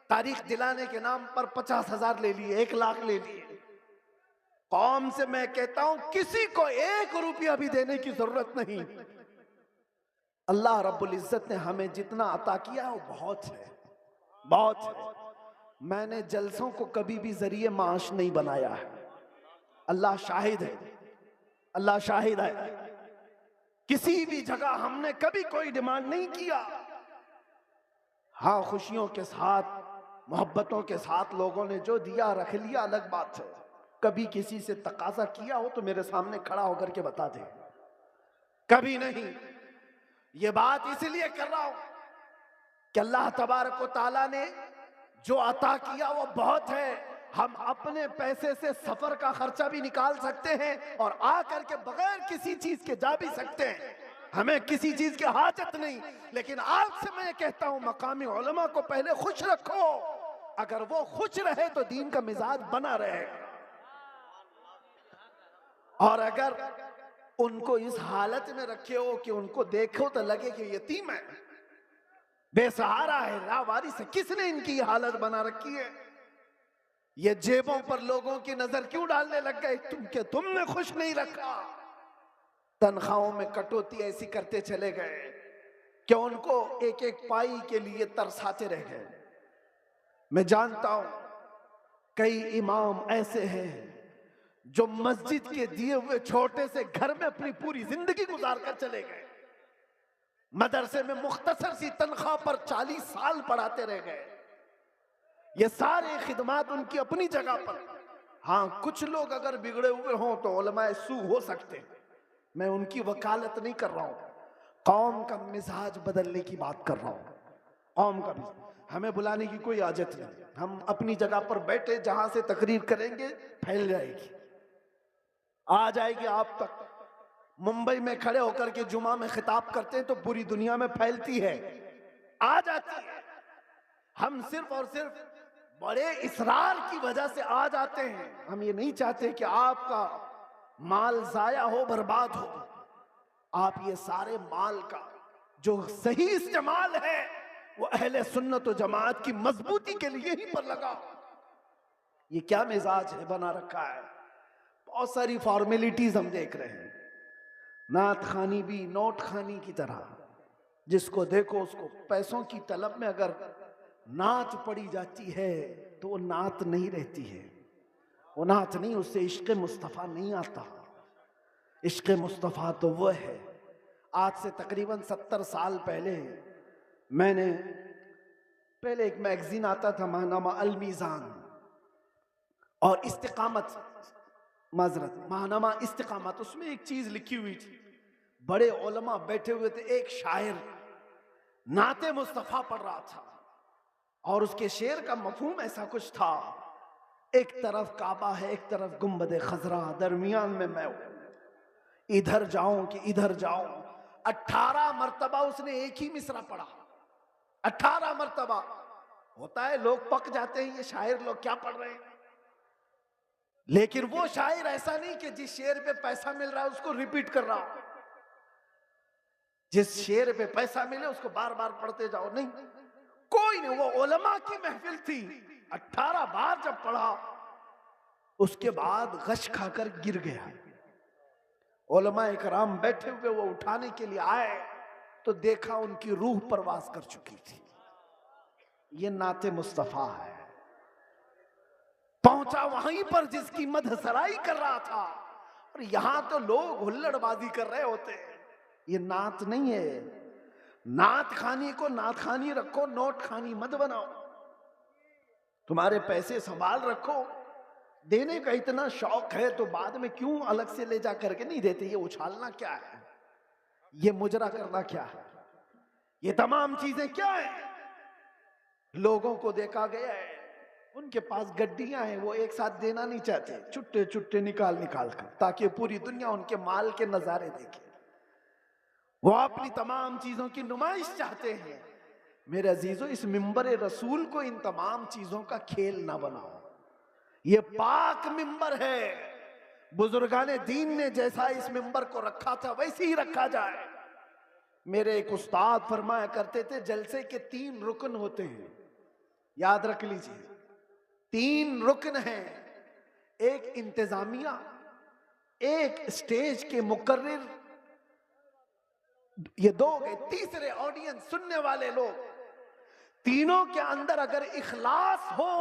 तारीख दिलाने के नाम पर 50,000 ले लिए, 1 लाख ले लिए। कौम से मैं कहता हूं किसी को 1 रुपया भी देने की जरूरत नहीं। अल्लाह रब्बुल इज्जत ने हमें जितना अता किया वो बहुत है, बहुत है। मैंने जलसों को कभी भी जरिए माश नहीं बनाया है, अल्लाह शाहिद है, अल्लाह शाहिद है। किसी भी जगह हमने कभी कोई डिमांड नहीं किया। हाँ, खुशियों के साथ मोहब्बतों के साथ लोगों ने जो दिया रख लिया, अलग बात है। कभी किसी से तकाजा किया हो तो मेरे सामने खड़ा होकर के बता दे, कभी नहीं। ये बात इसलिए कर रहा हूं कि अल्लाह तबारक व तआला ने जो अता किया वो बहुत है। हम अपने पैसे से सफर का खर्चा भी निकाल सकते हैं और आकर के बगैर किसी चीज के जा भी सकते हैं, हमें किसी चीज की हाजत नहीं। लेकिन आज से मैं कहता हूं मकामी उलमा को पहले खुश रखो। अगर वो खुश रहे तो दीन का मिजाज बना रहे, और अगर उनको इस हालत में रखे हो कि उनको देखो तो लगे कि यतीम है, बेसहारा है, लावारिस है, किसने इनकी हालत बना रखी है? ये जेबों पर लोगों की नजर क्यों डालने लग गए? तुमने खुश नहीं रखा। तनख्वाहों में कटौती ऐसी करते चले गए कि उनको एक एक पाई के लिए तरसाते रह गए। मैं जानता हूं कई इमाम ऐसे हैं जो मस्जिद के दिए हुए छोटे से घर में अपनी पूरी जिंदगी गुजार कर चले गए। मदरसे में मुख्तसर सी तनख्वाह पर 40 साल पढ़ाते रह गए। ये सारे खिदमात उनकी अपनी जगह पर। हाँ, कुछ लोग अगर बिगड़े हुए हों तो उलमाए सू हो सकते हैं, मैं उनकी वकालत नहीं कर रहा हूं। कौम का मिजाज बदलने की बात कर रहा हूं। कौम का मिजाज, हमें बुलाने की कोई आदत नहीं। हम अपनी जगह पर बैठे, जहां से तकरीर करेंगे फैल जाएगी, आ जाएगी आप तक। मुंबई में खड़े होकर के जुमा में खिताब करते हैं तो पूरी दुनिया में फैलती है, आ जाती है। हम सिर्फ और सिर्फ बड़े इसरार की वजह से आ जाते हैं। हम ये नहीं चाहते कि आपका माल जाया हो, बर्बाद हो। आप ये सारे माल का जो सही इस्तेमाल है वो अहले सुन्नत व जमात की मजबूती के लिए ही पर लगा। ये क्या मिजाज है बना रखा है? बहुत सारी फॉर्मेलिटीज हम देख रहे हैं, नात खानी भी नोट खानी की तरह। जिसको देखो उसको पैसों की तलब में अगर नात पड़ी जाती है तो वो नात नहीं रहती है, वो नात नहीं, उससे इश्क मुस्तफ़ा नहीं आता। इश्क मुस्तफ़ा तो वो है। आज से तकरीबन 70 साल पहले मैंने पहले एक मैगजीन आता था माहनामा अल मीज़ान, और इस्तिकामत, माजरत, माहनामा इस्तिकामत, उसमें एक चीज लिखी हुई थी। बड़े उलमा बैठे हुए थे, एक शायर नाते मुस्तफ़ा पढ़ रहा था और उसके शेर का मफहूम ऐसा कुछ था, एक तरफ काबा है, एक तरफ गुंबद खजरा, दरमियान में मैं हूं, इधर जाऊं कि इधर जाऊं। 18 मरतबा उसने एक ही मिसरा पढ़ा, 18 मरतबा। होता है लोग पक जाते हैं, ये शायर लोग क्या पढ़ रहे हैं। लेकिन वो शायर ऐसा नहीं कि जिस शेर पे पैसा मिल रहा है उसको रिपीट कर रहा हो, जिस शेर पे पैसा मिले उसको बार बार पढ़ते जाओ, नहीं, कोई नहीं। वो उलमा की महफिल थी, 18 बार जब पढ़ा उसके बाद गश खाकर गिर गया। उलमा इकराम बैठे हुए वो उठाने के लिए आए तो देखा उनकी रूह परवास कर चुकी थी। ये नाते मुस्तफा है। पहुंचा वहीं पर जिसकी मदहसराई कर रहा था, और यहां तो लोग हुल्लड़बाजी कर रहे होते हैं। ये नात नहीं है। नात खानी को नात खानी रखो, नोट खानी मत बनाओ। तुम्हारे पैसे संभाल रखो। देने का इतना शौक है तो बाद में क्यों अलग से ले जा करके नहीं देते? ये उछालना क्या है? ये मुजरा करना क्या है? ये तमाम चीजें क्या है? लोगों को देखा गया है, उनके पास गड्डियां हैं, वो एक साथ देना नहीं चाहते, चुट्टे चुट्टे निकाल निकाल कर, ताकि पूरी दुनिया उनके माल के नजारे देखे। वो अपनी तमाम चीजों की नुमाइश चाहते हैं। मेरे अजीजों, इस मिंबर रसूल को इन तमाम चीजों का खेल ना बनाओ। ये पाक मिंबर है। बुजुर्गाने दीन ने जैसा इस मिंबर को रखा था वैसे ही रखा जाए। मेरे एक उस्ताद फरमाया करते थे, जलसे के 3 रुकन होते हैं, याद रख लीजिए। 3 रुकन हैं, एक इंतजामिया, एक स्टेज के मुकर्रिर, ये 2 गए, तीसरे ऑडियंस, सुनने वाले लोग। तीनों के अंदर अगर इखलास हो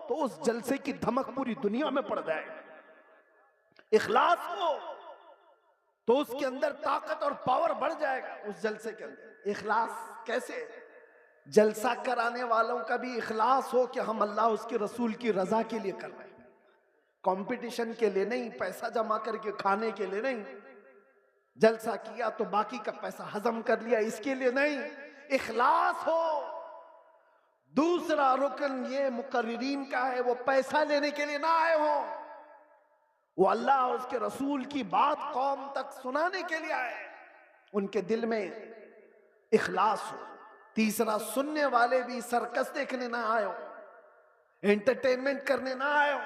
तो उस जलसे की धमक पूरी दुनिया में पड़ जाएगी। इखलास हो तो उसके अंदर ताकत और पावर बढ़ जाएगा उस जलसे के अंदर। इखलास कैसे? जलसा कराने वालों का भी इखलास हो कि हम अल्लाह उसके रसूल की रजा के लिए कर रहे हैं, कंपटीशन के लिए नहीं, पैसा जमा करके खाने के लिए नहीं। जलसा किया तो बाकी का पैसा हजम कर लिया, इसके लिए नहीं। इखलास हो। दूसरा रुकन ये मुकर्रिरीन का है, वो पैसा लेने के लिए ना आए हो, वो अल्लाह और उसके रसूल की बात कौम तक सुनाने के लिए आए, उनके दिल में इखलास हो। तीसरा, सुनने वाले भी सर्कस देखने ना आए हो, एंटरटेनमेंट करने ना आए हो,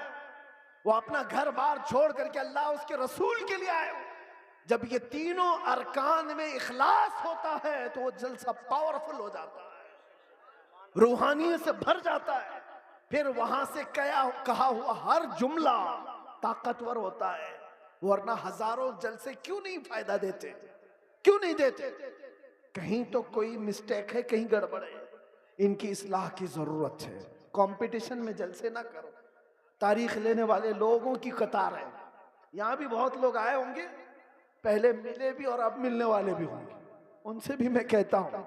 वो अपना घर बार छोड़ करके अल्लाह उसके रसूल के लिए आए हो। जब ये तीनों अरकान में इखलास होता है तो वो जलसा पावरफुल हो जाता है, रूहानियत से भर जाता है। फिर वहां से कहा हुआ हर जुमला ताकतवर होता है, वरना हजारों जलसे क्यों नहीं फायदा देते? क्यों नहीं देते? कहीं तो कोई मिस्टेक है, कहीं गड़बड़ है, इनकी इस्लाह की जरूरत है। कंपटीशन में जलसे ना करो। तारीख लेने वाले लोगों की कतार है। यहां भी बहुत लोग आए होंगे, पहले मिले भी और अब मिलने वाले भी होंगे। उनसे भी मैं कहता हूं,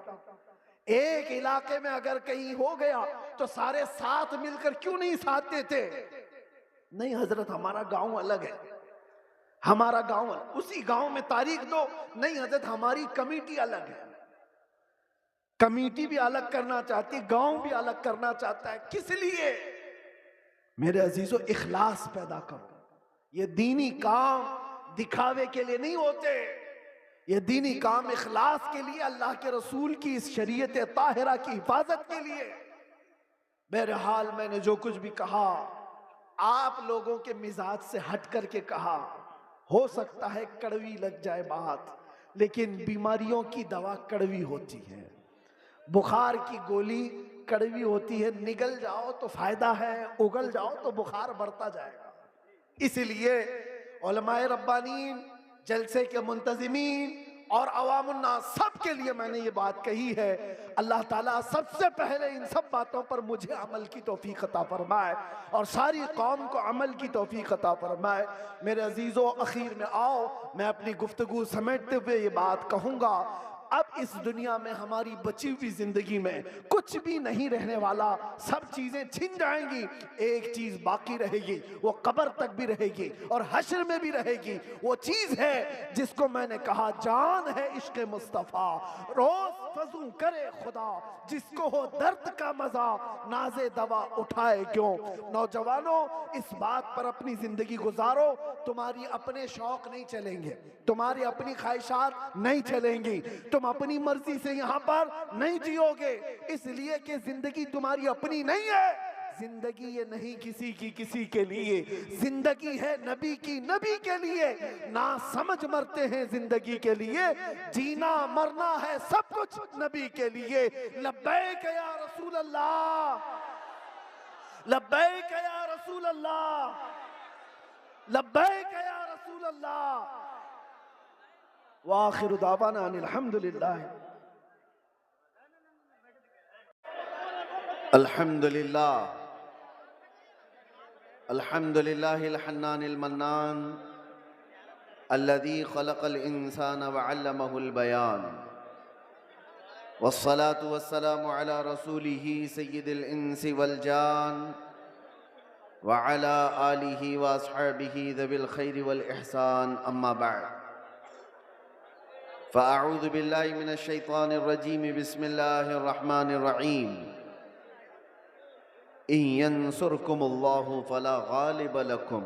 एक इलाके में अगर कहीं हो गया तो सारे साथ मिलकर क्यों नहीं साथ देते? नहीं हजरत, हमारा गांव अलग है, हमारा गांव अलग, उसी गांव में तारीख दो। नहीं हजरत, हमारी कमेटी अलग है। कमेटी भी अलग करना चाहती, गांव भी अलग करना चाहता है। किस लिए? मेरे अजीजों, इखलास पैदा करो। ये दीनी काम दिखावे के लिए नहीं होते, ये दीनी काम इखलास के लिए, अल्लाह के रसूल की इस शरीयत ताहिरा की हिफाजत के लिए। बहरहाल मैंने जो कुछ भी कहा आप लोगों के मिजाज से हट करके कहा। हो सकता है कड़वी लग जाए बात, लेकिन बीमारियों की दवा कड़वी होती है। बुखार की गोली कड़वी होती है, निगल जाओ तो फायदा है, उगल जाओ तो बुखार बढ़ता जाएगा। इसलिए उलमाए रब्बानीन, जलसे के मुंतजिमीन और अवामुन्नास सब के लिए मैंने ये बात कही है। अल्लाह ताला सबसे पहले इन सब बातों पर मुझे अमल की तौफीक अता फरमाए और सारी कौम को अमल की तौफीक अता फरमाए। मेरे अजीजों, अखीर में आओ मैं अपनी गुफ्तगू समेटते हुए ये बात कहूँगा, अब इस दुनिया में हमारी बची हुई जिंदगी में कुछ भी नहीं रहने वाला, सब चीजें छिन जाएंगी। एक चीज बाकी रहेगी, वो कब्र तक भी रहेगी और हश्र में भी रहेगी। वो चीज है जिसको मैंने कहा, जान है इश्क मुस्तफा, रोज फजू करे खुदा, जिसको हो दर्द का मजा, नाजे दवा उठाए क्यों। नौजवानों, इस बात पर अपनी जिंदगी गुजारो। तुम्हारी अपने शौक नहीं चलेंगे, तुम्हारी अपनी ख्वाहिशात नहीं चलेंगी, तुम अपनी मर्जी से यहां पर नहीं जियोगे, इसलिए कि जिंदगी तुम्हारी अपनी नहीं है। जिंदगी ये नहीं किसी की किसी के लिए, जिंदगी है नबी की नबी के लिए। ना समझ मरते हैं जिंदगी के लिए, जीना मरना है सब कुछ नबी के लिए। लब्बैक या रसूल अल्लाह, लब्बैक या रसूल अल्लाह, लब्बैक या रसूल अल्लाह। व आखिरु दावाना अनिल हम्दुलिल्लाह। अल्हम्दुलिल्लाह अल्हम्दुलिल्लाहिल हन्नानिल मन्नान अल्लज़ी खलक़ल इंसाना व अल्लमहुल बयान वस्सलातु वस्सलामु अला रसूलिही सय्यिदिल इंसी वल जान व अला आलिही व अस्हाबिही ज़विल खैरि वल इहसान अम्मा बअद फ़अऊज़ु बिल्लाहि मिनश शैतानिर रजीम बिस्मिल्लाहिर रहमानिर रहीम इन यंसुरकुमुल्लाहु फला गालिब लकुम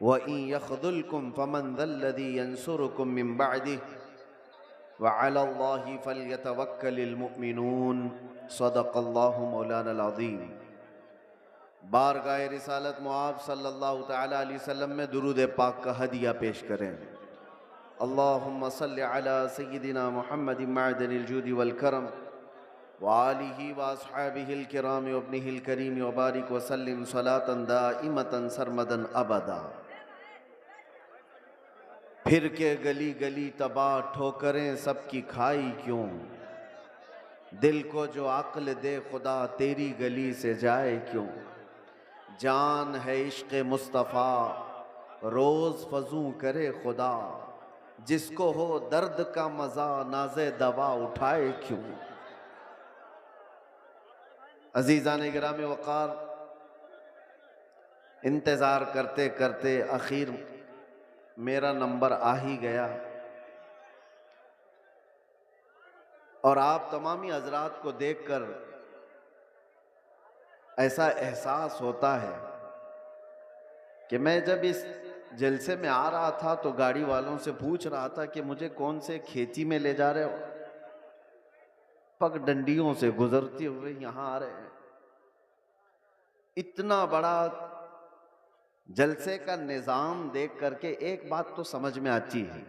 व इन यख़ज़ुलकुम फमन ज़ल्लज़ी यंसुरुकुम मिन बअदिही व अलल्लाहि फल्यतवक्कलिल मुमिनून सदक़ल्लाहु मौलाना अज़ीम। बारगाह रिसालत मुआब सल्लल्लाहु तआला अलैहि वसल्लम में दुरूद पाक का हदिया पेश करें। अल्लाहुम्मा सल्लि अला सय्यिदिना मुहम्मदिन मअदनिल जूदि वल करम व आलिही व अस्हाबिहिल किराम व इब्निहिल करीम व बारिक व सल्लिम सलातन दाइमतन सरमदन अबदा। फिर के गली गली तबाह ठोकरें सबकी खाई क्यों, दिल को जो अक्ल दे खुदा तेरी गली से जाए क्यों। जान है इश्क़ मुस्तफ़ा रोज़ फजू करे खुदा, जिसको हो दर्द का मज़ा नाज़े दवा उठाए क्यों। अज़ीज़ान गिरामी वक़ार, इंतज़ार करते करते आखिर मेरा नंबर आ ही गया और आप तमामी हज़रात को देखकर ऐसा एहसास होता है कि मैं जब इस जलसे में आ रहा था तो गाड़ी वालों से पूछ रहा था कि मुझे कौन से खेती में ले जा रहे हो। पगडंडियों से गुजरते हुए यहाँ आ रहे हैं। इतना बड़ा जलसे का निज़ाम देख करके एक बात तो समझ में आती है